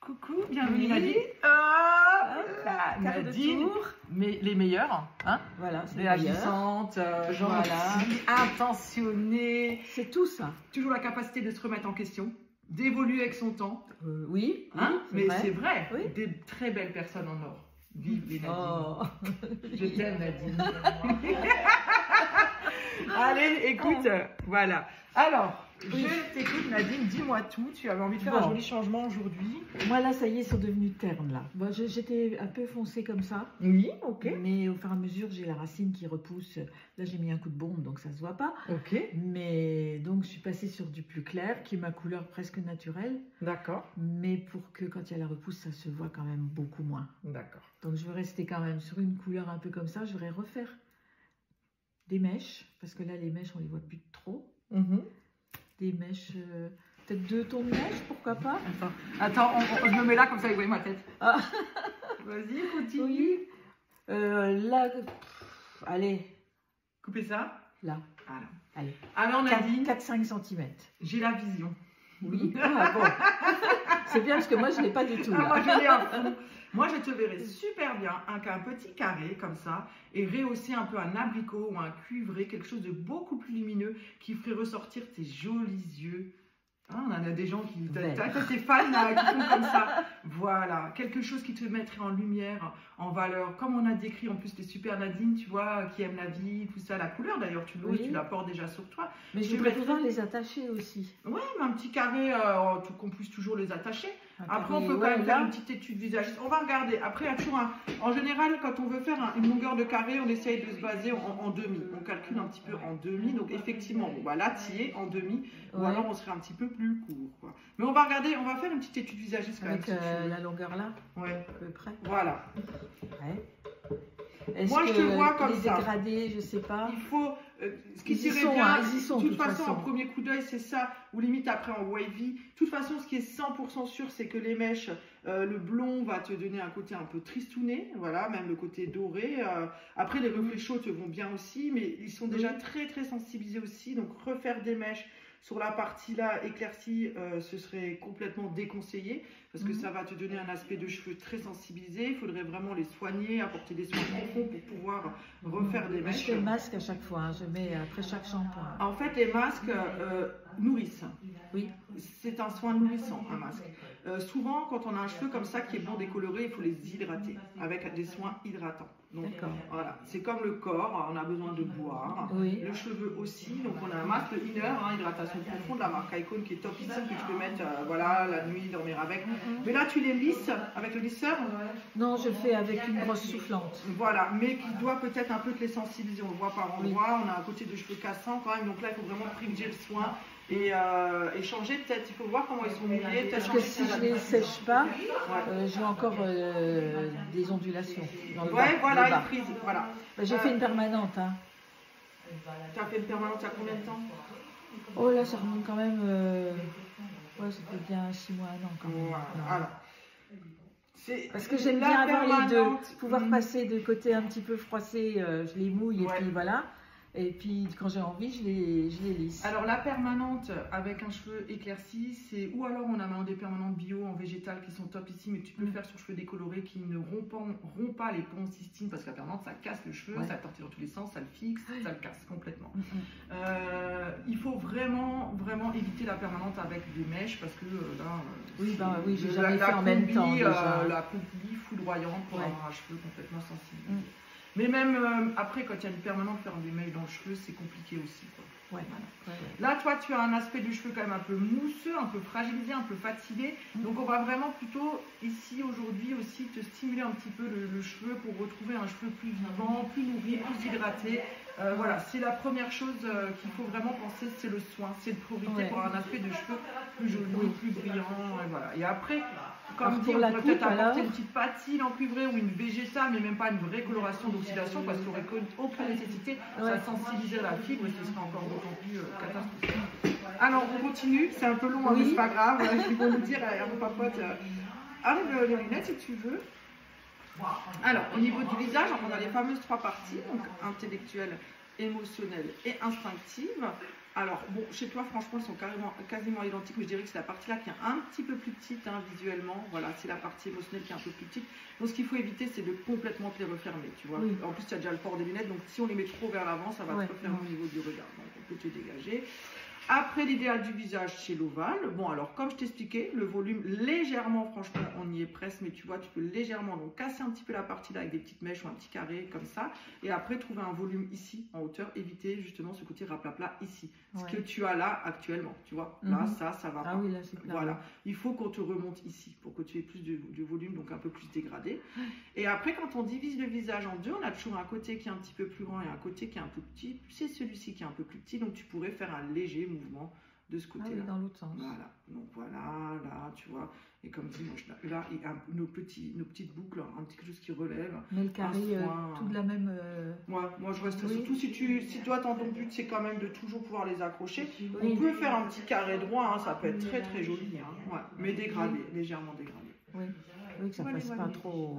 coucou, bienvenue Oui. Nadine. Nadine, mais les meilleures, hein, Voilà, c'est réagissantes, gentilles, intentionnées. C'est tout ça. Toujours la capacité de se remettre en question, d'évoluer avec son temps. Oui, Hein, oui, mais c'est vrai, Oui. des très belles personnes en or. Vive les Nadine. Oh. Je t'aime Nadine. Allez, écoute, voilà. Alors, Oui. je t'écoute Nadine, dis-moi tout. Tu avais envie de faire Bon. un joli changement aujourd'hui. Moi là, ça y est, ils sont devenus ternes là. Bon, j'étais un peu foncée comme ça, Oui, ok. mais au fur et à mesure, j'ai la racine qui repousse. Là, j'ai mis un coup de bombe, donc ça se voit pas. Ok, Mais donc, je suis passée sur du plus clair, qui est ma couleur presque naturelle. d'accord, Mais pour que quand il y a la repousse, ça se voit quand même beaucoup moins. d'accord. Donc, je vais rester quand même sur une couleur un peu comme ça. Je vais refaire des mèches, parce que là, les mèches, on les voit plus trop. Des mèches, peut-être 2 tons de mèche, pourquoi pas. Attends, je me mets là comme ça, vous voyez ma tête. Ah. Vas-y, continue. Oui. Là, allez, Coupez ça. là, Voilà. allez. Alors Nadine, 4-5 cm. j'ai la vision. Oui. Ah bon. C'est bien parce que moi, je ne l'ai pas du tout. Ah, Là. moi, je l'ai à fond. Moi, je te verrais super bien avec un petit carré comme ça et rehausser un peu un abricot ou un cuivré, quelque chose de beaucoup plus lumineux qui ferait ressortir tes jolis yeux. Hein, on en a des gens qui... T'as tes fans là, qui font comme ça. Voilà, quelque chose qui te mettrait en lumière, en valeur. Comme on a décrit en plus les super Nadine, tu vois, qui aiment la vie, tout ça. La couleur d'ailleurs, tu l'oses, Oui. tu la portes déjà sur toi. Mais je voudrais pouvoir les attacher aussi. Ouais, mais un petit carré qu'on puisse toujours les attacher. Après, on carré, peut quand ouais, même faire là. une petite étude visagiste. On va regarder. Après, il y a toujours en général, quand on veut faire une longueur de carré, on essaye de se baser en demi. On calcule un petit peu en demi. Donc, effectivement, bon, bah, là, tu es en demi. Ou Ouais. alors, on serait un petit peu plus court, quoi. Mais on va regarder, on va faire une petite étude visagiste quand Avec même. Si tu veux. la longueur là, Ouais, à peu près. voilà. Ouais. Est-ce Moi, je te que vois comme les ça. dégradés, je sais pas. Il faut, ce qui Ils y serait sont, bien, hein, ils y sont, de toute façon, façon. en premier coup d'œil, c'est ça, ou limite après en wavy. De toute façon, ce qui est 100% sûr, c'est que les mèches, le blond va te donner un côté un peu tristouné, voilà, même le côté doré. Après, les reflets chauds te vont bien aussi, mais ils sont déjà très très sensibilisés aussi, donc refaire des mèches sur la partie là éclaircie, ce serait complètement déconseillé parce que ça va te donner un aspect de cheveux très sensibilisé. Il faudrait vraiment les soigner, apporter des soins profonds pour pouvoir refaire des Je mèches. fais le masque à chaque fois, hein. Je mets après chaque shampoing. En fait, les masques nourrissent. Oui. C'est un soin nourrissant, un masque. Souvent, quand on a un cheveu comme ça qui est bon décoloré, il faut les hydrater avec des soins hydratants. Donc, D'accord. voilà, c'est comme le corps, on a besoin de boire. Oui. Le cheveu aussi, donc on a un masque inner, hein, hydratation profonde de la marque Icon qui est top ici, que tu peux mettre voilà, la nuit, dormir avec. Mais là, tu les lisses avec le lisseur. Non, je fais avec une brosse soufflante. Voilà, mais qui doit peut-être un peu te les sensibiliser. On le voit par endroit, on a un côté de cheveux cassants quand même, donc là, il faut vraiment privilégier le soin. Et changer peut-être, il faut voir comment ils sont mouillés. Parce que si je ne les sèche pas, j'ai encore des ondulations dans le bas. Ouais, voilà, le bas. une prise, voilà. J'ai fait une permanente. Hein. Tu as fait une permanente il y a combien de temps? Oh là, ça remonte quand même. Ouais, ça fait bien 6 mois, 1 an quand même. Voilà. Parce que j'aime bien avoir les deux. Pouvoir passer de côté un petit peu froissé, je les mouille et puis voilà. Et puis quand j'ai envie, je les lisse. Alors la permanente avec un cheveu éclairci, c'est ou alors on a maintenant des permanentes bio en végétal qui sont top ici, mais tu peux le faire sur cheveux décolorés qui ne rompent pas les ponts cystine parce que la permanente ça casse le cheveu, ça tortille dans tous les sens, ça le fixe, ça le casse complètement. Il faut vraiment éviter la permanente avec des mèches parce que là, oui, j'ai jamais fait en même temps. La combie foudroyante pour avoir un cheveu complètement sensible. Mais même après, quand il y a une permanente, faire des mèches dans le cheveu, c'est compliqué aussi, quoi. Ouais. Là, toi, tu as un aspect du cheveu quand même un peu mousseux, un peu fragilisé, un peu fatigué. Donc, on va vraiment plutôt, ici, aujourd'hui aussi, te stimuler un petit peu le cheveu pour retrouver un cheveu plus vivant, plus nourri, plus hydraté. Voilà, c'est la première chose qu'il faut vraiment penser, c'est le soin, c'est de priorité pour un aspect de cheveux plus joli, plus brillant. Et voilà. Et après, comme dit, on pourrait peut-être apporter une petite patine en cuivré ou une végétale, mais même pas une vraie coloration d'oxydation parce qu'il n'y aurait aucune nécessité. Ça sensibiliser la fibre et ce serait encore d'autant plus catastrophique. Alors, on continue, c'est un peu long, mais c'est pas grave. Ils vont nous dire, mon papote, enlève les lunettes si tu veux. Alors, au niveau du visage, on a les fameuses 3 parties, donc intellectuelle, émotionnelle et instinctive. Alors, bon, chez toi, franchement, ils sont quasiment identiques, mais je dirais que c'est la partie-là qui est un petit peu plus petite, hein, visuellement. Voilà, c'est la partie émotionnelle qui est un peu plus petite. Donc, ce qu'il faut éviter, c'est de complètement te les refermer, tu vois. Oui. En plus, tu as déjà le port des lunettes, donc si on les met trop vers l'avant, ça va te refermer au niveau du regard. Donc, on peut te dégager. Après, l'idéal du visage, c'est l'ovale. Bon, alors, comme je t'expliquais, le volume, légèrement, franchement, on y est presque, mais tu vois, tu peux légèrement donc casser un petit peu la partie là avec des petites mèches ou un petit carré comme ça. Et après, trouver un volume ici, en hauteur, éviter justement ce côté raplapla ici. Ce que tu as là actuellement, tu vois. Là, ça va pas. Oui, là, c'est clair. Voilà. Il faut qu'on te remonte ici pour que tu aies plus de volume, donc un peu plus dégradé. Et après, quand on divise le visage en deux, on a toujours un côté qui est un petit peu plus grand et un côté qui est un peu petit. C'est celui-ci qui est un peu plus petit, donc tu pourrais faire un léger mouvement de ce côté-là. Ah oui, dans l'autre sens. Voilà, donc voilà, là, tu vois. Et comme dit, là, il y a nos petites boucles, un petit quelque chose qui relève. Mais le carré, tout de la même... Moi, je reste surtout si toi, ton but, c'est quand même de toujours pouvoir les accrocher. On peut faire un petit carré droit, hein, ça peut être très très joli, hein, ouais, mais dégradé, légèrement dégradé. Oui, que ça passe pas trop...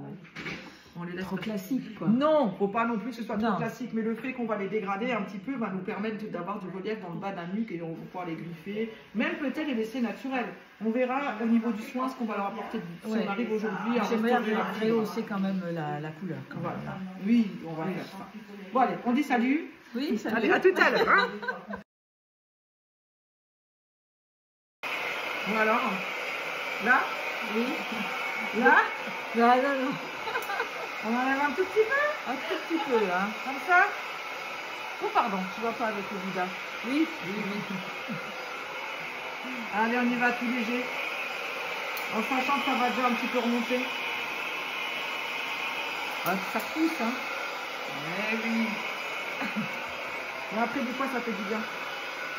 On les laisse trop classiques, quoi. Non, faut pas non plus que ce soit trop classique, mais le fait qu'on va les dégrader un petit peu va nous permettre d'avoir du relief dans le bas d'un nuque et on va pouvoir les griffer, même peut-être les laisser naturels. On verra au niveau du soin ce qu'on va leur apporter. Si on arrive aujourd'hui à rehausser quand même la couleur. Voilà. Oui, on va faire ça. Bon allez, on dit salut. Oui, salut. Allez, à tout à l'heure. Hein. Voilà. Là. Oui. Là. Non. On enlève un tout petit peu. Un tout petit peu, là. Comme ça. Oh, pardon, tu vois pas avec le visage. Oui. Allez, on y va tout léger. En sachant que ça va déjà un petit peu remonter. Ah, ça pousse, hein. Eh oui. Et après, des fois, ça fait du bien.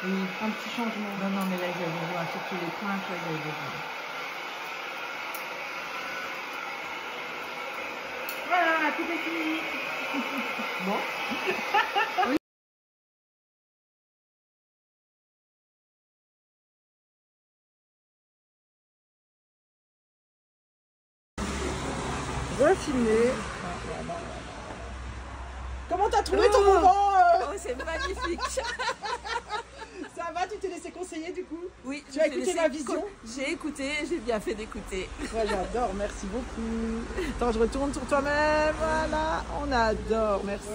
Oui. Un petit changement. Non, mais là, ils vont surtout les pointes, là, ils vont. Voilà, tout est fini. Bon. Oui. Refilmer. Comment t'as trouvé ton moment Oh, c'est magnifique. Ça va, tu t'es laissé conseiller du coup? Oui. Tu as écouté ma vision? J'ai écouté, j'ai bien fait d'écouter. Ouais, j'adore, merci beaucoup. Attends, je retourne sur toi-même. Voilà, on adore, merci.